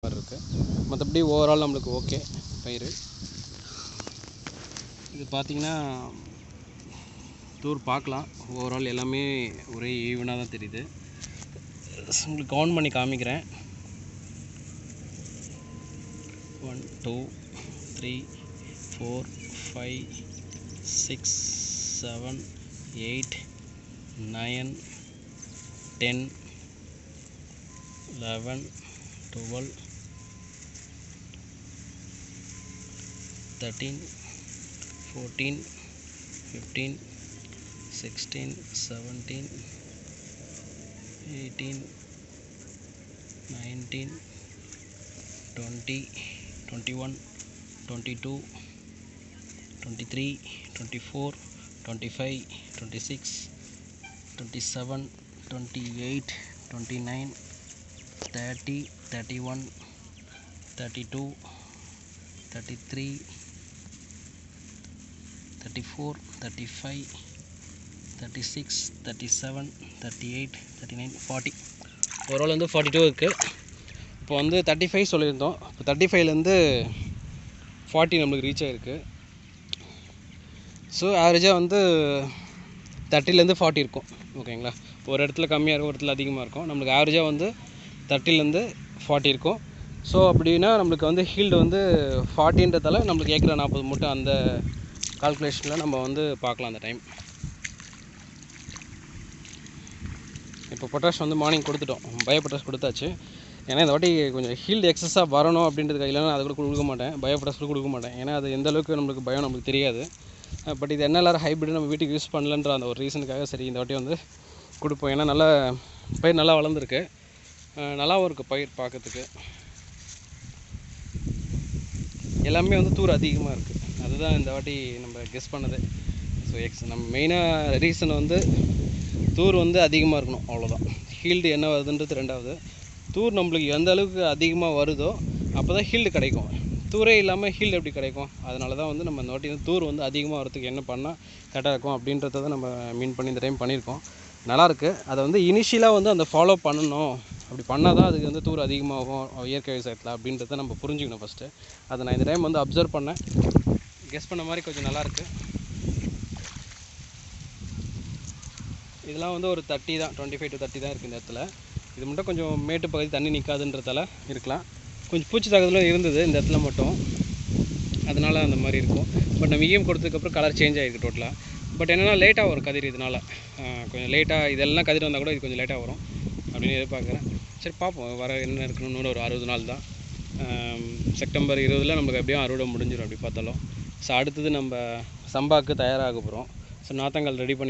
Paper இருக்குது. மற்றபடி overall நம்மளுக்கு ஓகே பயிர். இது பார்த்திங்கன்னா தூர் பார்க்கலாம், ஓவரால் எல்லாமே ஒரே ஈவனாக தான் தெரியுது. உங்களுக்கு கவுண்ட் பண்ணி காமிக்கிறேன். 1 2 3 4 5 6 7 8 9 10 11 12 13 14 15 16 17 18 19 20 21 22 23 24 25 26 27 28 29 30 31 32 33 34 35 36 37 38 39 40. ஓவரால் வந்து 42 இருக்குது. இப்போ வந்து 35 சொல்லியிருந்தோம். இப்போ 35லேருந்து 40 நம்மளுக்கு ரீச் ஆகிருக்கு. ஸோ ஆவரேஜாக வந்து 30லேருந்து 40 இருக்கும். ஓகேங்களா, ஒரு இடத்துல கம்மியாக இருக்கும், ஒரு இடத்துல அதிகமாக இருக்கும். நம்மளுக்கு ஆவரேஜாக வந்து 30லேருந்து 40 இருக்கும். ஸோ அப்படின்னா நம்மளுக்கு வந்து ஹீல்டு வந்து 40ன்றதால நம்மளுக்கு ஏக்கரை 40 மூட்டை அந்த கால்குலேஷனில் நம்ம வந்து பார்க்கலாம் அந்த டைம். இப்போ பொட்டாஷ் வந்து மார்னிங் கொடுத்துட்டோம், பயோ பொட்டாஷ் கொடுத்தாச்சு. ஏன்னா இந்த வாட்டி கொஞ்சம் ஹீல்டு எக்ஸஸாக வரணும் அப்படின்றதுக்கு இல்லைன்னா அதை கூட கொடுக்க மாட்டேன், பயோ பொட்டாஷ் கூட கொடுக்க மாட்டேன். ஏன்னா அது எந்த அளவுக்கு நம்மளுக்கு பயம் நம்மளுக்கு தெரியாது. பட் இது என்ன எல்லாரும் ஹைப்ரிட் நம்ம வீட்டுக்கு யூஸ் பண்ணலன்ற அந்த ஒரு ரீசனுக்காக சரி இந்த வாட்டி வந்து கொடுப்போம். ஏன்னா நல்லா பயிர் நல்லா வளர்ந்துருக்கு, நல்லாவும் இருக்குது பயிர் பார்க்கறதுக்கு. எல்லாமே வந்து தூர் அதிகமாக இருக்குது, அதுதான் இந்த வாட்டி நம்ம கெஸ் பண்ணது. ஸோ நம்ம மெயினாக ரீசன் வந்து தூர் வந்து அதிகமாக இருக்கணும், அவ்வளோதான். ஹீல்டு என்ன வருதுன்றது ரெண்டாவது. தூர் நம்மளுக்கு எந்த அளவுக்கு அதிகமாக வருதோ அப்போ தான் ஹீல்டு கிடைக்கும். தூரே இல்லாமல் ஹீல்டு எப்படி கிடைக்கும்? அதனால தான் வந்து நம்ம இந்த வாட்டி வந்து தூர் வந்து அதிகமாக வரதுக்கு என்ன பண்ணால் கரெக்டாக இருக்கும் அப்படின்றத தான் நம்ம மீன் பண்ணி இந்த டைம் பண்ணியிருக்கோம். நல்லாயிருக்கு. அதை வந்து இனிஷியலாக வந்து அந்த ஃபாலோ பண்ணணும், அப்படி பண்ணால் தான் அதுக்கு வந்து தூர் அதிகமாகும் இயற்கை விவசாயத்தில் அப்படின்றத நம்ம புரிஞ்சுக்கணும் ஃபஸ்ட்டு. அதை நான் இந்த டைம் வந்து அப்சர்வ் பண்ணேன், கெஸ் பண்ண மாதிரி கொஞ்சம் நல்லாயிருக்கு. இதெல்லாம் வந்து ஒரு 30 தான், 25 to 30 தான் இருக்குது இந்த இடத்துல. இது மட்டும் கொஞ்சம் மேட்டு பகுதி தண்ணி நிற்காதுன்றதால இருக்கலாம். கொஞ்சம் பூச்சி தாக்குதலும் இருந்தது இந்த இடத்துல மட்டும், அதனால் அந்த மாதிரி இருக்கும். பட் நம்ம ஈயம் கொடுத்ததுக்கப்புறம் கலர் சேஞ்ச் ஆகிருக்கு டோட்டலாக. பட் என்னென்னா லேட்டாக வரும் கதிர், இதனால் கொஞ்சம் லேட்டாக இதெல்லாம் கதிர் வந்தால் கூட இது கொஞ்சம் லேட்டாக வரும் அப்படின்னு எதிர்பார்க்குறேன். சரி பார்ப்போம், வர என்ன இருக்குன்னு. இன்னொரு ஒரு 60 நாள் தான். செப்டம்பர் 20 நம்மளுக்கு எப்படியும் அறுவடை முடிஞ்சிடும் அப்படி பார்த்தாலும். ஸோ அடுத்தது நம்ம சம்பாவுக்கு தயாராக போகிறோம். ஸோ நாற்றங்கள் ரெடி பண்ணி